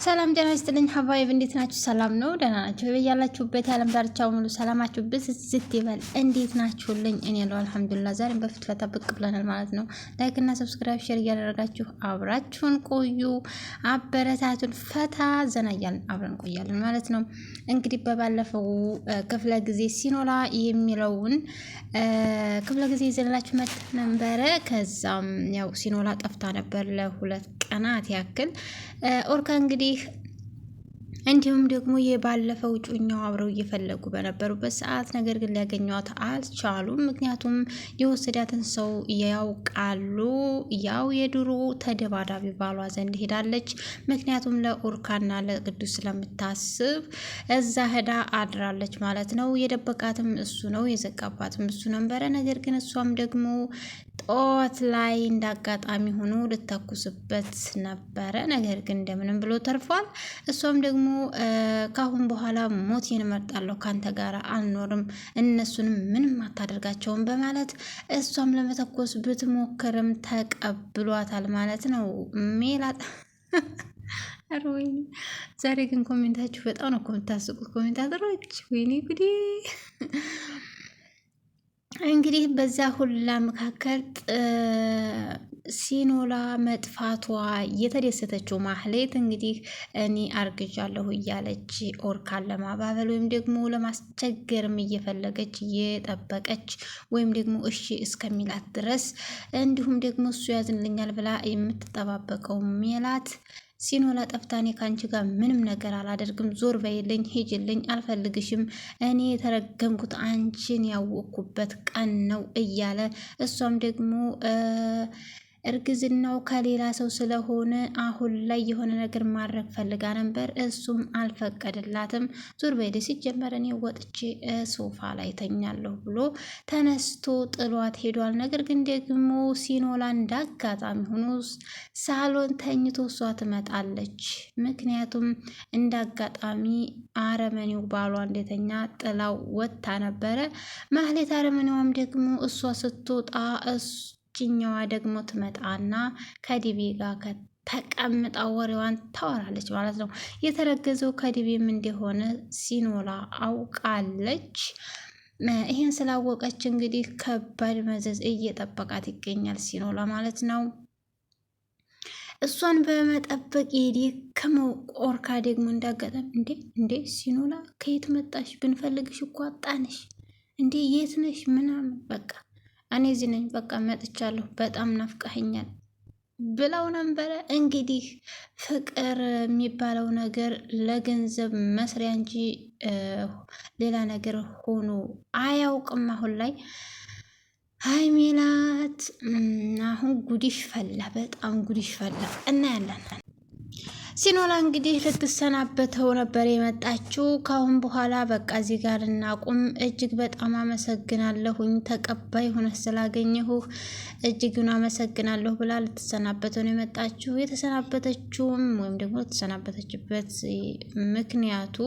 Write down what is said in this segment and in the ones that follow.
ሰላም ጤና ይስጥልኝ ሀባይብ እንዴት ናችሁ? ሰላም ነው ደህና ናችሁ? በያላችሁበት የዓለም ዳርቻ ሙሉ ሰላማችሁ ብዝት ይበል። እንዴት ናችሁልኝ? እኔ ያለው አልሐምዱሊላህ። ዛሬም በፊት ፈታ ብቅ ብለናል ማለት ነው። ላይክ እና ሰብስክራይብ ሼር እያደረጋችሁ አብራችሁን ቆዩ። አበረታቱን። ፈታ ዘና እያልን አብረን ቆያለን ማለት ነው። እንግዲህ በባለፈው ክፍለ ጊዜ ሲኖላ የሚለውን ክፍለ ጊዜ ይዘንላችሁ መጥተን ነበረ። ከዛም ያው ሲኖላ ጠፍታ ነበር ለ2 ቀናት ያክል ኦርካ እንግዲህ እንዲሁም ደግሞ የባለፈው ጩኛው አብረው እየፈለጉ በነበሩበት ሰዓት ነገር ግን ሊያገኟት አልቻሉም። ምክንያቱም የወሰዳትን ሰው ያውቃሉ። ያው የድሮ ተደባዳቢ ባሏ ዘንድ ሄዳለች። ምክንያቱም ለኦርካና ለቅዱስ ስለምታስብ እዛ ሄዳ አድራለች ማለት ነው። የደበቃትም እሱ ነው፣ የዘጋባትም እሱ ነበረ። ነገር ግን እሷም ደግሞ ጧት ላይ እንዳጋጣሚ ሆኖ ልተኩስበት ነበረ። ነገር ግን እንደምንም ብሎ ተርፏል። እሷም ደግሞ ካሁን በኋላ ሞቴን እመርጣለሁ፣ ካንተ ጋር አልኖርም፣ እነሱንም ምንም አታደርጋቸውም በማለት እሷም ለመተኮስ ብትሞክርም ተቀብሏታል ማለት ነው። ሜላት ወይኔ ዛሬ ግን ኮሜንታችሁ በጣም ነው የምታስቁት ኮሜንታተሮች። ወይኔ ጉዴ። እንግዲህ በዛ ሁላ መካከል ሲኖላ መጥፋቷ የተደሰተችው ማህሌት እንግዲህ እኔ አርግዣለሁ እያለች ኦርካን ለማባበል ወይም ደግሞ ለማስቸገርም እየፈለገች እየጠበቀች ወይም ደግሞ እሺ እስከሚላት ድረስ እንዲሁም ደግሞ እሱ ያዝንልኛል ብላ የምትጠባበቀው ሜላት ሲኖላ ጠፍታኔ ከአንቺ ጋር ምንም ነገር አላደርግም፣ ዞር በይልኝ፣ ሂጅልኝ፣ አልፈልግሽም፣ እኔ የተረገምኩት አንቺን ያወቅኩበት ቀን ነው እያለ እሷም ደግሞ እርግዝናው ከሌላ ሰው ስለሆነ አሁን ላይ የሆነ ነገር ማድረግ ፈልጋ ነበር። እሱም አልፈቀደላትም። ዞር በይደ ሲጀመር እኔ ወጥቼ ሶፋ ላይ ተኛለሁ ብሎ ተነስቶ ጥሏት ሄዷል። ነገር ግን ደግሞ ሲኖላ እንዳጋጣሚ ሆኖ ሳሎን ተኝቶ እሷ ትመጣለች። ምክንያቱም እንዳጋጣሚ አረመኔው ባሏ እንደተኛ ጥላው ወጥታ ነበረ። ማህሌት አረመኔዋም ደግሞ እሷ ስትወጣ ችኛዋ ደግሞ ትመጣና ከዲቤ ጋር ተቀምጣ ወሬዋን ታወራለች ማለት ነው። የተረገዘው ከዲቤም እንደሆነ ሲኖላ አውቃለች። ይህን ስላወቀች እንግዲህ ከባድ መዘዝ እየጠበቃት ይገኛል ሲኖላ ማለት ነው። እሷን በመጠበቅ የደከመው ኦርካ ደግሞ እንዳጋጠም እንዴ ሲኖላ ከየት መጣሽ? ብንፈልግሽ እኮ አጣንሽ። እንዴ የት ነሽ? ምናምን በቃ እኔ እዚህ ነኝ፣ በቃ መጥቻለሁ፣ በጣም ናፍቀኸኛል ብለው ነበረ። እንግዲህ ፍቅር የሚባለው ነገር ለገንዘብ መስሪያ እንጂ ሌላ ነገር ሆኖ አያውቅም። አሁን ላይ ሀይ ሜላት አሁን ጉዲሽ ፈላ፣ በጣም ጉዲሽ ፈላ። እናያለን። ሲኖላ እንግዲህ ልትሰናበተው ነበር የመጣችው። ካሁን በኋላ በቃ እዚህ ጋር እናቁም፣ እጅግ በጣም አመሰግናለሁኝ ተቀባይ ሆነህ ስላገኘሁህ እጅግን አመሰግናለሁ ብላ ልትሰናበተው ነው የመጣችው። የተሰናበተችውም ወይም ደግሞ የተሰናበተችበት ምክንያቱ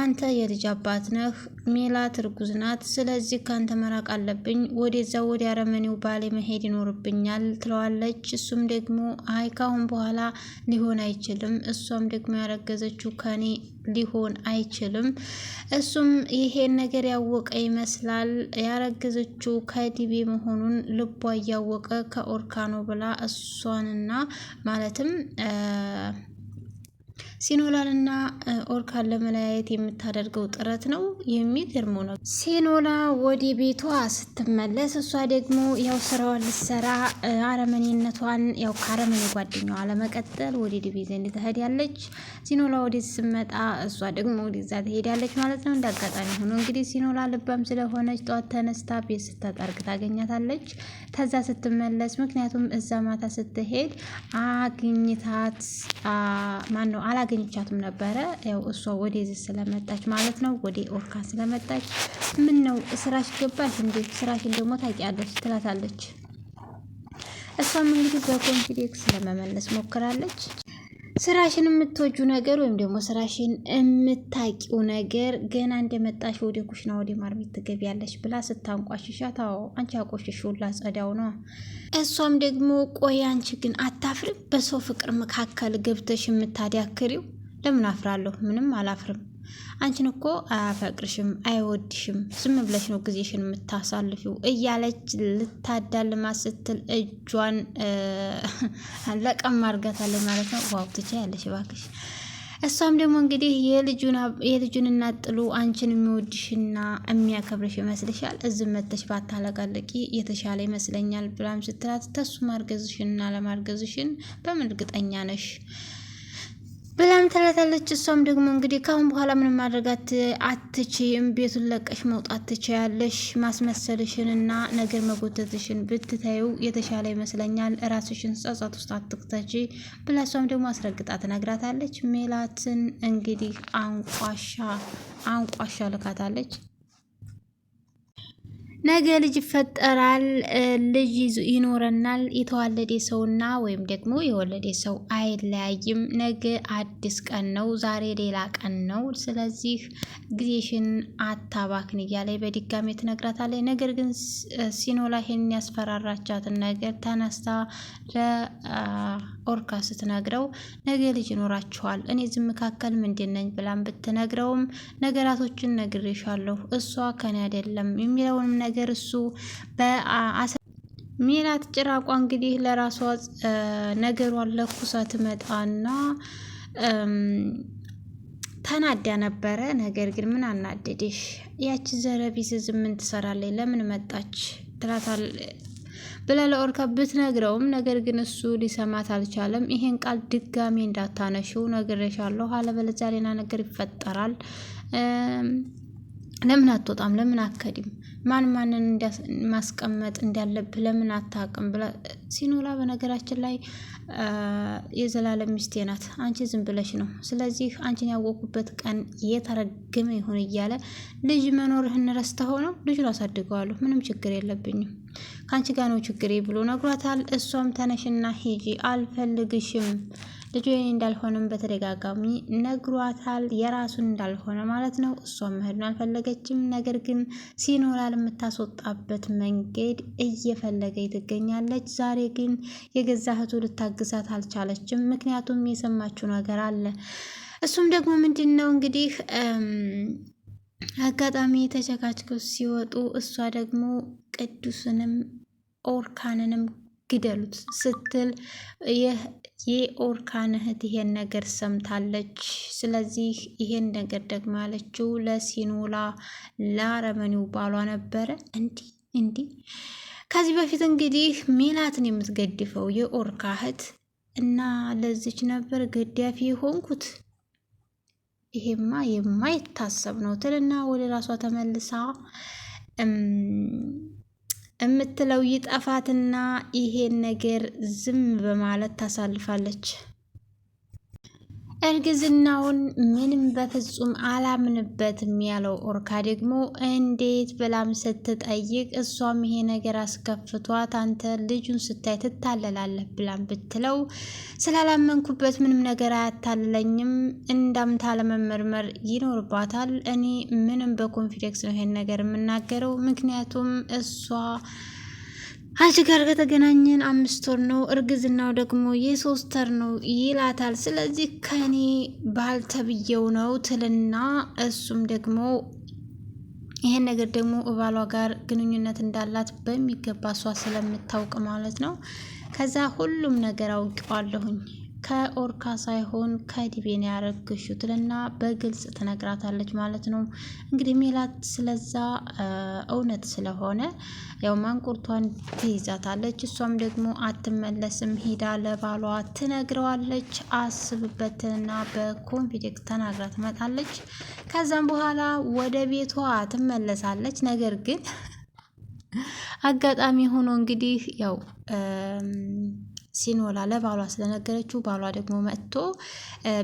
አንተ የልጅ አባት ነህ፣ ሜላት እርጉዝ ናት፣ ስለዚህ ካንተ መራቅ አለብኝ፣ ወደዛ ወደ አረመኔው ባሌ መሄድ ይኖርብኛል ትለዋለች። እሱም ደግሞ አይ ካሁን በኋላ ሊሆን አይችልም፣ እሷም ደግሞ ያረገዘችው ከኔ ሊሆን አይችልም። እሱም ይሄን ነገር ያወቀ ይመስላል። ያረገዘችው ከዲቤ መሆኑን ልቧ እያወቀ ከኦርካኖ ብላ እሷንና ማለትም ሲኖላንና ኦርካን ለመለያየት የምታደርገው ጥረት ነው። የሚገርመው ነው። ሲኖላ ወደ ቤቷ ስትመለስ እሷ ደግሞ ያው ስራዋን ልትሰራ አረመኔነቷን ያው ከአረመኔ ጓደኛዋ ለመቀጠል ወደ ዲቤ ዘንድ ትሄዳለች። ሲኖላ ወደ ስትመጣ እሷ ደግሞ ወደዛ ትሄዳለች ማለት ነው። እንዳጋጣሚ ሆኖ እንግዲህ ሲኖላ ልባም ስለሆነች ጠዋት ተነስታ ቤት ስታጠርግ ታገኛታለች። ከዛ ስትመለስ ምክንያቱም እዛ ማታ ስትሄድ አግኝታት ማነው አላገኘቻትም ነበረ። ያው እሷ ወደዚህ ስለመጣች ማለት ነው፣ ወደ ኦርካ ስለመጣች ምን ነው ስራሽ ገባሽ እንዴ? ስራሽን ደግሞ ታውቂያለሽ ትላታለች። እሷም እንግዲህ በኮንፊዴክስ ለመመለስ ሞክራለች። ስራሽን የምትወጁ ነገር ወይም ደግሞ ስራሽን የምታቂው ነገር ገና እንደመጣሽ ወደ ኩሽና ወደ ማርቤት ትገቢያለሽ ብላ ስታንቋሽሻት፣ አዎ አንቺ አቆሽሽው ላጸዳው ነው። እሷም ደግሞ ቆይ አንቺ ግን አታፍርም? በሰው ፍቅር መካከል ገብተሽ የምታዳክሪው? ለምን አፍራለሁ? ምንም አላፍርም። አንቺን እኮ አያፈቅርሽም፣ አይወድሽም፣ ዝም ብለሽ ነው ጊዜሽን የምታሳልፊው እያለች ልታዳልማ ስትል እጇን ለቀም አድርጋታለች ማለት ነው። ዋው ትችያለሽ እባክሽ። እሷም ደግሞ እንግዲህ የልጁን እናት ጥሉ አንቺን የሚወድሽና የሚያከብርሽ ይመስልሻል? እዚህ መተሽ ባታለቃለቂ የተሻለ ይመስለኛል ብላም ስትላት ተሱ ማርገዝሽንና ለማርገዝሽን በምን እርግጠኛ ነሽ ብላም ትላታለች። እሷም ደግሞ እንግዲህ ካሁን በኋላ ምንም ማድረጋት አትችይም፣ ቤቱን ለቀሽ መውጣት ትችያለሽ፣ ማስመሰልሽንና ነገር መጎተትሽን ብትታዩ የተሻለ ይመስለኛል፣ ራስሽን ጸጸት ውስጥ አትክተቺ ብላ እሷም ደግሞ አስረግጣ ትነግራታለች። ሜላትን እንግዲህ አንቋሻ ልካታለች። ነገ ልጅ ይፈጠራል፣ ልጅ ይኖረናል። የተዋለደ ሰውና ወይም ደግሞ የወለደ ሰው አይለያይም። ነገ አዲስ ቀን ነው፣ ዛሬ ሌላ ቀን ነው። ስለዚህ ጊዜሽን አታባክን እያለ በድጋሚ ትነግራታለች። ነገር ግን ሲኖላ ይሄን ያስፈራራቻትን ነገር ተነስታ ለኦርካ ስትነግረው ነገ ልጅ ይኖራችኋል፣ እኔ እዚህ መካከል ምንድን ነኝ ብላም ብትነግረውም ነገራቶችን ነግሬሻለሁ፣ እሷ ከኔ አይደለም የሚለውንም ነገር እሱ ሜላት ጭራቋ እንግዲህ ለራሷ ነገሯን ለኩሳ ትመጣና ተናዳ ነበረ። ነገር ግን ምን አናደደሽ? ያቺ ዘረቢስ ምን ትሰራለች? ለምን መጣች? ትላታል ብላ ለኦርካ ብትነግረውም ነገር ግን እሱ ሊሰማት አልቻለም። ይሄን ቃል ድጋሜ እንዳታነሺው ነግሬሻለሁ፣ አለበለዚያ ሌላ ነገር ይፈጠራል። ለምን አትወጣም? ለምን አከዲም? ማንን ማስቀመጥ እንዳለብህ ለምን አታውቅም? ብላ ሲኖላ በነገራችን ላይ የዘላለም ሚስቴ ናት፣ አንቺ ዝም ብለሽ ነው። ስለዚህ አንቺን ያወቁበት ቀን የተረገመ ይሁን እያለ ልጅ መኖርህን ረስተኸው ነው። ልጁን አሳድገዋለሁ፣ ምንም ችግር የለብኝም፣ ከአንቺ ጋር ነው ችግሬ ብሎ ነግሯታል። እሷም ተነሽና ሂጂ፣ አልፈልግሽም፣ ልጁ እንዳልሆነም በተደጋጋሚ ነግሯታል። የራሱን እንዳልሆነ ማለት ነው። እሷም መሄዱን አልፈለገችም። ነገር ግን ሲኖላ የምታስወጣበት መንገድ እየፈለገች ትገኛለች። ዛሬ ግን የገዛ እህቱ ልታግዛት አልቻለችም። ምክንያቱም የሰማችው ነገር አለ። እሱም ደግሞ ምንድን ነው እንግዲህ አጋጣሚ ተቸካችከው ሲወጡ እሷ ደግሞ ቅዱስንም ኦርካንንም ግደሉት ስትል የኦርካን እህት ይሄን ነገር ሰምታለች። ስለዚህ ይሄን ነገር ደግሞ ያለችው ለሲኖላ ለአረመኔው ባሏ ነበረ። እንዲህ ከዚህ በፊት እንግዲህ ሜላትን የምትገድፈው የኦርካ እህት እና ለዚች ነበር ገዳፊ የሆንኩት፣ ይሄማ የማይታሰብ ነው ትልና ወደ ራሷ ተመልሳ የምትለው ይጠፋትና ይሄን ነገር ዝም በማለት ታሳልፋለች። እርግዝናውን ምንም በፍጹም አላምንበትም ያለው ኦርካ ደግሞ እንዴት ብላም ስትጠይቅ እሷም ይሄ ነገር አስከፍቷት አንተ ልጁን ስታይ ትታለላለህ ብላም ብትለው ስላላመንኩበት ምንም ነገር አያታለኝም፣ እንዳምታ ለመመርመር ይኖርባታል። እኔ ምንም በኮንፊደንስ ነው ይሄን ነገር የምናገረው፣ ምክንያቱም እሷ አንቺ ጋር ከተገናኘን 5 ወር ነው፣ እርግዝናው ደግሞ የ3 ወር ነው ይላታል። ስለዚህ ከኔ ባልተብየው ነው ትልና እሱም ደግሞ ይሄን ነገር ደግሞ ባሏ ጋር ግንኙነት እንዳላት በሚገባ እሷ ስለምታውቅ ማለት ነው። ከዛ ሁሉም ነገር አውቀዋለሁኝ ከኦርካ ሳይሆን ከዲቤን ያረግሽው ትልና በግልጽ ትነግራታለች ማለት ነው። እንግዲህ ሜላት ስለዛ እውነት ስለሆነ ያው ማንቁርቷን ትይዛታለች። እሷም ደግሞ አትመለስም፣ ሄዳ ለባሏ ትነግረዋለች። አስብበትና በኮንፊደንስ ተናግራ ትመጣለች። ከዛም በኋላ ወደ ቤቷ ትመለሳለች። ነገር ግን አጋጣሚ ሆኖ እንግዲህ ያው ሲኖላ ለባሏ ስለነገረችው ባሏ ደግሞ መጥቶ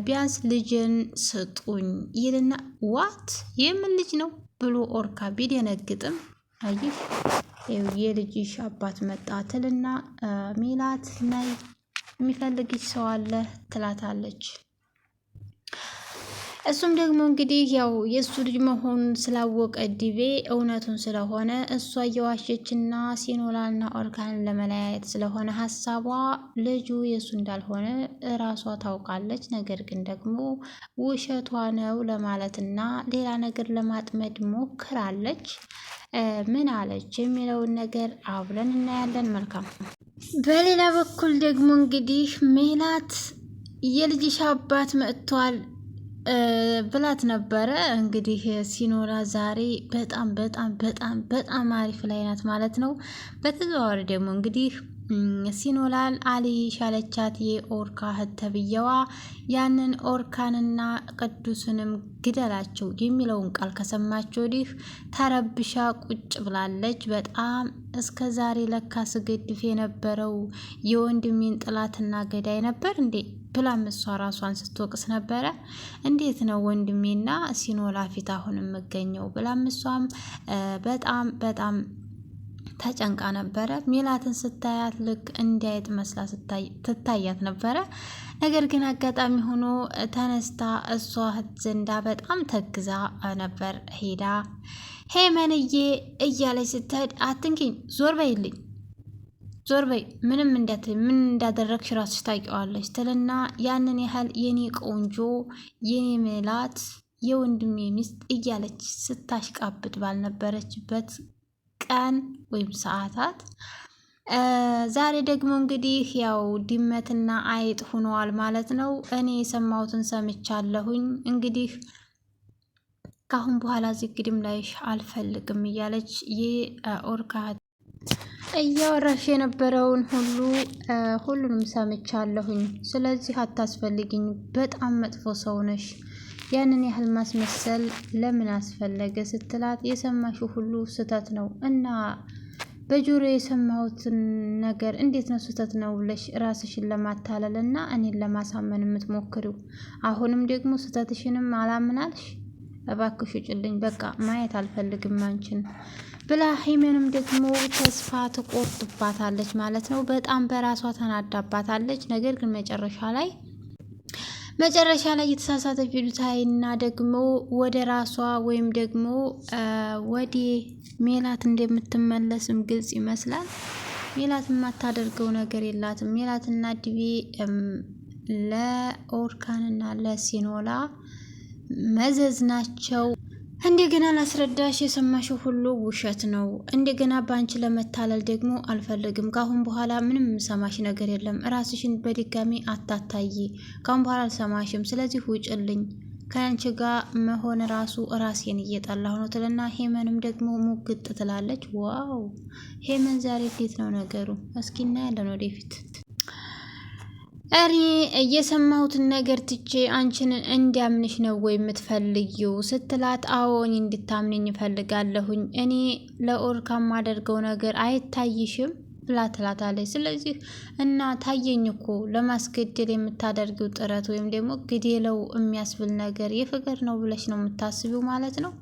ቢያንስ ልጅን ስጡኝ ይልና ዋት የምን ልጅ ነው ብሎ ኦርካ ቢደነግጥም አይሽ የልጅሽ አባት መጣ ትልና ሜላት ናይ የሚፈልግሽ ሰው አለ ትላታለች። እሱም ደግሞ እንግዲህ ያው የእሱ ልጅ መሆኑን ስላወቀ ዲቤ እውነቱን ስለሆነ እሷ እየዋሸችና ሲኖላና ኦርካንን ለመለያየት ስለሆነ ሀሳቧ ልጁ የእሱ እንዳልሆነ እራሷ ታውቃለች። ነገር ግን ደግሞ ውሸቷ ነው ለማለትና ሌላ ነገር ለማጥመድ ሞክራለች። ምን አለች የሚለውን ነገር አብረን እናያለን። መልካም። በሌላ በኩል ደግሞ እንግዲህ ሜላት የልጅሽ አባት መጥቷል ብላት ነበረ። እንግዲህ ሲኖላ ዛሬ በጣም በጣም በጣም በጣም አሪፍ ላይ ናት ማለት ነው። በተዘዋዋሪ ደግሞ እንግዲህ ሲኖላን አሊ ሻለቻት የኦርካ እህት ተብዬዋ ያንን ኦርካንና ቅዱስንም ግደላቸው የሚለውን ቃል ከሰማች ወዲህ ተረብሻ ቁጭ ብላለች። በጣም እስከ ዛሬ ለካ ስገድፍ የነበረው የወንድሜን ጥላትና ገዳይ ነበር እንዴ ብላም እሷ ራሷን ስትወቅስ ነበረ። እንዴት ነው ወንድሜና ሲኖላ ፊት አሁን የምገኘው ብላም እሷም በጣም በጣም ተጨንቃ ነበረ። ሜላትን ስታያት ልክ እንዲያየት መስላ ትታያት ነበረ። ነገር ግን አጋጣሚ ሆኖ ተነስታ እሷ እህት ዘንዳ በጣም ተግዛ ነበር ሄዳ ሄመንዬ እያለች ስትሄድ አትንኪኝ፣ ዞር በይልኝ፣ ዞር በይ፣ ምንም እንዳትል፣ ምን እንዳደረግሽ ራስሽ ታውቂዋለሽ ትልና ያንን ያህል የኔ ቆንጆ የኔ ሜላት የወንድሜ ሚስት እያለች ስታሽቃብጥ ባልነበረችበት ቀን ወይም ሰዓታት ዛሬ ደግሞ እንግዲህ ያው ድመትና አይጥ ሆነዋል ማለት ነው። እኔ የሰማሁትን ሰምቻለሁኝ። እንግዲህ ካሁን በኋላ እዚህ ግድም ላይሽ አልፈልግም እያለች የኦርካ እያወራሽ የነበረውን ሁሉንም ሰምቻለሁኝ። ስለዚህ አታስፈልግኝ፣ በጣም መጥፎ ሰው ነሽ። ያንን ያህል ማስመሰል ለምን አስፈለገ ስትላት የሰማሽው ሁሉ ስህተት ነው እና በጆሮ የሰማሁትን ነገር እንዴት ነው ስህተት ነው ብለሽ ራስሽን ለማታለል እና እኔን ለማሳመን የምትሞክሪው? አሁንም ደግሞ ስህተትሽንም አላምናልሽ። እባክሽ ውጭልኝ፣ በቃ ማየት አልፈልግም አንቺን ብላ ሄመንም ደግሞ ተስፋ ትቆርጥባታለች ማለት ነው። በጣም በራሷ ተናዳባታለች። ነገር ግን መጨረሻ ላይ የተሳሳተ ቪዲዮታይና ደግሞ ወደ ራሷ ወይም ደግሞ ወደ ሜላት እንደምትመለስም ግልጽ ይመስላል። ሜላት የማታደርገው ነገር የላትም። ሜላትና ዲቤ ለኦርካንና ለሲኖላ መዘዝ ናቸው። እንደገና ላስረዳሽ፣ የሰማሽው ሁሉ ውሸት ነው። እንደገና በአንቺ ለመታለል ደግሞ አልፈልግም። ካሁን በኋላ ምንም ሰማሽ ነገር የለም። ራስሽን በድጋሚ አታታይ። ካሁን በኋላ አልሰማሽም። ስለዚህ ውጭልኝ። ከአንቺ ጋር መሆን ራሱ ራሴን እየጠላሁ ነው ትልና ሄመንም ደግሞ ሙግጥ ትላለች። ዋው ሄመን ዛሬ እንዴት ነው ነገሩ? እስኪ እናያለን ወደፊት። እኔ የሰማሁትን ነገር ትቼ አንቺን እንዲያምንሽ ነው ወይ የምትፈልጊው ስትላት፣ አዎ እኔ እንድታምንኝ እፈልጋለሁኝ። እኔ ለኦርካ ማደርገው ነገር አይታይሽም ብላ ትላታለች። ስለዚህ እና ታየኝ እኮ ለማስገደል የምታደርጊው ጥረት ወይም ደግሞ ግዴለው የሚያስብል ነገር የፍቅር ነው ብለሽ ነው የምታስቢው ማለት ነው።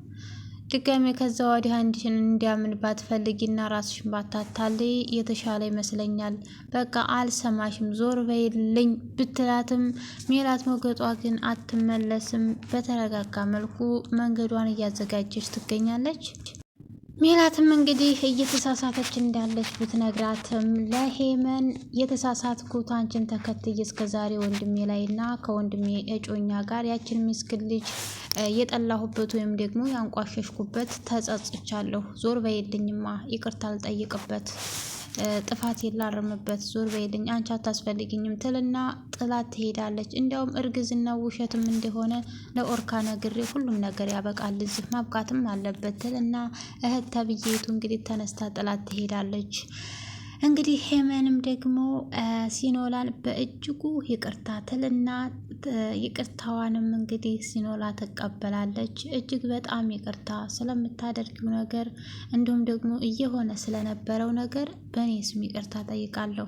ድጋሜ ከዛ ወዲህ አንድሽን እንዲያምን ባትፈልጊና ራስሽን ባታታልይ የተሻለ ይመስለኛል። በቃ አልሰማሽም፣ ዞር በይልኝ ብትላትም ሜላት ሞገጧ ግን አትመለስም። በተረጋጋ መልኩ መንገዷን እያዘጋጀች ትገኛለች። ሜላትም እንግዲህ እየተሳሳተች እንዳለች ብትነግራትም ለሄመን የተሳሳትኩት አንቺን ተከትዬ እስከዛሬ ወንድሜ ላይና ከወንድሜ እጮኛ ጋር ያችን ምስኪን ልጅ የጠላሁበት ወይም ደግሞ ያንቋሸሽኩበት ተጸጽቻለሁ። ዞር በይልኝማ፣ ይቅርታ አልጠይቅበት፣ ጥፋት የላርምበት፣ ዞር በይልኝ፣ አንቺ አታስፈልግኝም ትልና ጥላት ትሄዳለች። እንዲያውም እርግዝና ውሸትም እንደሆነ ለኦርካ ነግሬ ሁሉም ነገር ያበቃል፣ እዚህ ማብቃትም አለበት ትልና እህት ተብዬቱ እንግዲህ ተነስታ ጥላት ትሄዳለች። እንግዲህ ሄመንም ደግሞ ሲኖላን በእጅጉ ይቅርታ ትልና ይቅርታዋንም እንግዲህ ሲኖላ ትቀበላለች። እጅግ በጣም ይቅርታ ስለምታደርጊው ነገር እንዲሁም ደግሞ እየሆነ ስለነበረው ነገር በእኔ ስም ይቅርታ ጠይቃለሁ።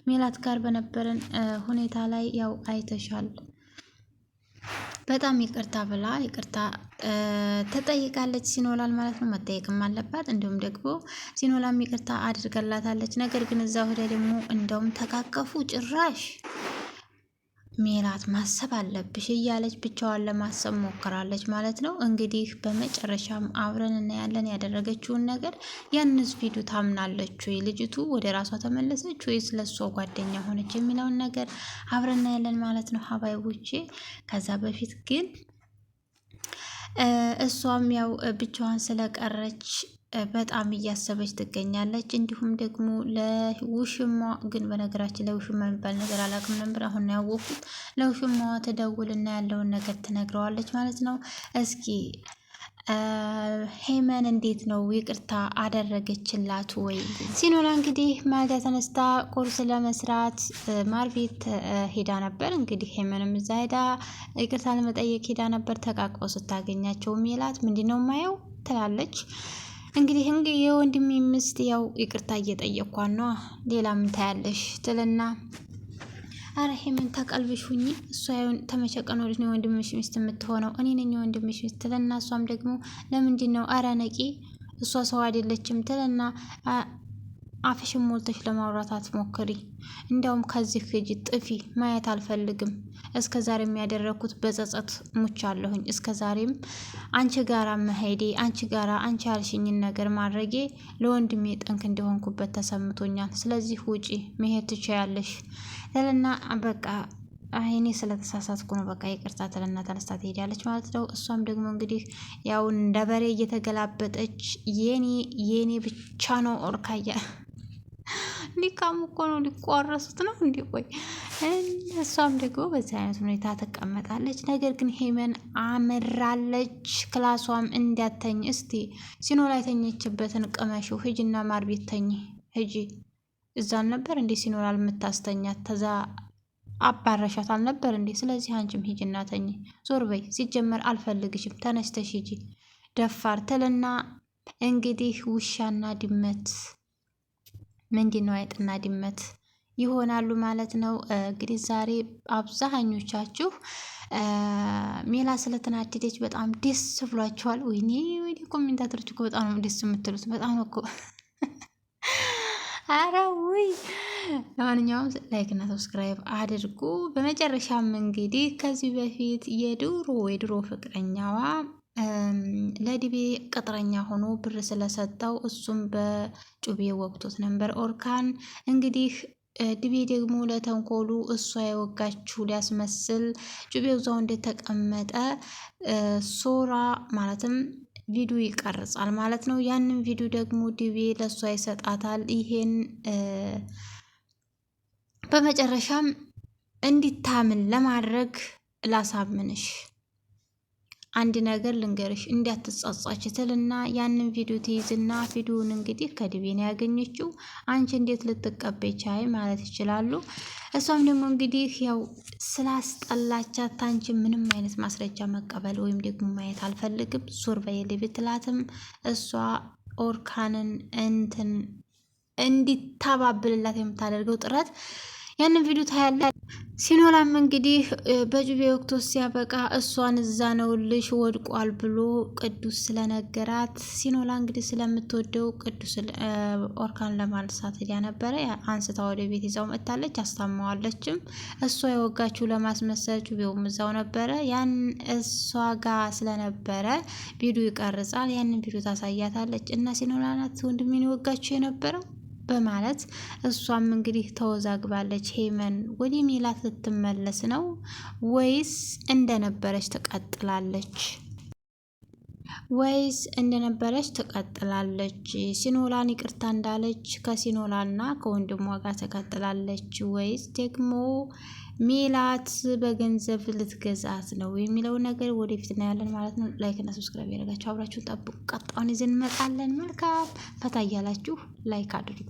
ሜላት ጋር በነበረን ሁኔታ ላይ ያው አይተሻል። በጣም ይቅርታ ብላ ይቅርታ ተጠይቃለች ሲኖላን ማለት ነው። መጠየቅም አለባት። እንዲሁም ደግሞ ሲኖላም ይቅርታ አድርገላታለች። ነገር ግን እዛ ወዲያ ደግሞ እንደውም ተቃቀፉ። ጭራሽ ሜላት ማሰብ አለብሽ እያለች ብቻዋን ለማሰብ ሞክራለች ማለት ነው። እንግዲህ በመጨረሻም አብረን እናያለን ያደረገችውን ነገር። ያንስ ቪዲዮ ታምናለች ወይ ልጅቱ ወደ ራሷ ተመለሰች ወይስ ለሷ ጓደኛ ሆነች የሚለውን ነገር አብረን እናያለን ማለት ነው ሀባይቦቼ። ከዛ በፊት ግን እሷም ያው ብቻዋን ስለቀረች በጣም እያሰበች ትገኛለች። እንዲሁም ደግሞ ለውሽማ ግን በነገራችን ለውሽማ የሚባል ነገር አላውቅም ነበር፣ አሁን ያወቅኩት። ለውሽማዋ ትደውልና ያለውን ነገር ትነግረዋለች ማለት ነው። እስኪ ሄመን እንዴት ነው ይቅርታ አደረገችላት ወይ? ሲኖላ እንግዲህ ማታ ተነስታ ቁርስ ለመስራት ማር ቤት ሄዳ ነበር። እንግዲህ ሄመንም እዛ ሄዳ ይቅርታ ለመጠየቅ ሄዳ ነበር። ተቃቅፈው ስታገኛቸው ሜላት ምንድነው ማየው ትላለች። እንግዲህ የወንድሜ ሚስት ያው ይቅርታ እየጠየኳን ነው፣ ሌላ ምን ታያለሽ ትልና አረ ሄመን ተቀልብሽ ሁኚ፣ እሷ ተመቸቀን ወዲህ ነው የወንድምሽ ሚስት የምትሆነው፣ እኔ ነኝ የወንድምሽ ሚስት ትልና እሷም ደግሞ ለምንድን ነው አረ ነቂ፣ እሷ ሰው አይደለችም ትልና አፍሽን ሞልተሽ ለማውራት አትሞክሪ፣ እንዲያውም ከዚህ ሂጂ ጥፊ፣ ማየት አልፈልግም። እስከ ዛሬም ያደረኩት በጸጸት ሙቻለሁኝ። እስከ ዛሬም አንቺ ጋራ መሄዴ፣ አንቺ ጋራ አንቺ ያልሽኝን ነገር ማድረጌ ለወንድሜ ጠንክ እንደሆንኩበት ተሰምቶኛል። ስለዚህ ውጪ፣ መሄድ ትችያለሽ ትልና በቃ እኔ ስለተሳሳትኩ ነው በቃ ይቅርታ ትልና ተነስታ ትሄዳለች ማለት ነው። እሷም ደግሞ እንግዲህ ያው እንደ በሬ እየተገላበጠች የኔ ብቻ ነው ኦርካያ ሊካሙ እኮ ነው ሊቋረሱት ነው እንዲ ቆይ። እሷም ደግሞ በዚህ አይነት ሁኔታ ትቀመጣለች። ነገር ግን ሄመን አመራለች። ክላሷም እንዳተኝ እስቲ ሲኖላ የተኘችበትን ቅመሽው ሂጂና ማር ቤት ተኝ ሂጂ። እዛን ነበር እንዴ ሲኖላ የምታስተኛት? ተዛ አባረሻት አልነበር እንዴ? ስለዚህ አንቺም ሂጂና ተኝ። ዞር በይ፣ ሲጀመር አልፈልግሽም፣ ተነስተሽ ሂጂ ደፋር ትልና እንግዲህ ውሻና ድመት ምንድን ነው አይጥና ድመት ይሆናሉ ማለት ነው። እንግዲህ ዛሬ አብዛኞቻችሁ ሜላ ስለተናደደች በጣም ደስ ብሏቸዋል። ወይኔ ኮሜንታተሮች እኮ በጣም ነው ደስ የምትሉት፣ በጣም እኮ አረ ውይ። ለማንኛውም ላይክ እና ሰብስክራይብ አድርጉ። በመጨረሻም እንግዲህ ከዚህ በፊት የድሮ ፍቅረኛዋ ለዲቤ ቅጥረኛ ሆኖ ብር ስለሰጠው እሱም በጩቤ ወቅቶት ነበር ኦርካን። እንግዲህ ዲቤ ደግሞ ለተንኮሉ እሷ የወጋችው ሊያስመስል ጩቤው እዛው እንደተቀመጠ ሶራ ማለትም ቪዲዮ ይቀርጻል ማለት ነው። ያንን ቪዲዮ ደግሞ ዲቤ ለእሷ ይሰጣታል። ይሄን በመጨረሻም እንዲታምን ለማድረግ ላሳምንሽ አንድ ነገር ልንገርሽ እንዲያትጸጸች ትልና ያንን ቪዲዮ ትይዝና ቪዲዮውን እንግዲህ ከዲቤ ነው ያገኘችው። አንቺ እንዴት ልትቀበይ ቻይ ማለት ይችላሉ። እሷም ደግሞ እንግዲህ ያው ስላስጠላቻት አንቺ ምንም አይነት ማስረጃ መቀበል ወይም ደግሞ ማየት አልፈልግም ዞር በይልኝ ብትላትም እሷ ኦርካንን እንዲታባብልላት የምታደርገው ጥረት ያንን ቪዲዮ ታያለ። ሲኖላም እንግዲህ በጩቤ ወቅቶ ሲያበቃ እሷን እዛ ነውልሽ ወድቋል ብሎ ቅዱስ ስለነገራት ሲኖላ እንግዲህ ስለምትወደው ቅዱስ ኦርካን ለማንሳት ሄዳ ነበረ። አንስታ ወደ ቤት ይዛው መጥታለች። አስታማዋለችም። እሷ የወጋችው ለማስመሰል ጩቤውም እዛው ነበረ። ያን እሷ ጋር ስለነበረ ቪዲዮ ይቀርጻል። ያንን ቪዲዮ ታሳያታለች እና ሲኖላ ናት ወንድሜን የወጋችው የነበረው በማለት እሷም እንግዲህ ተወዛግባለች። ሄመን ወደ ሜላት ልትመለስ ነው ወይስ እንደነበረች ትቀጥላለች? ሲኖላን ይቅርታ እንዳለች ከሲኖላና ከወንድሟ ጋር ትቀጥላለች ወይስ ደግሞ ሜላት በገንዘብ ልትገዛት ነው የሚለው ነገር ወደፊት እናያለን ማለት ነው። ላይክ እና ሰብስክራይብ ያደርጋችሁ አብራችሁን ጠብቁ። ቀጣውን ይዘን እንመጣለን። መልካም ፈታ እያላችሁ ላይክ አድርጉ።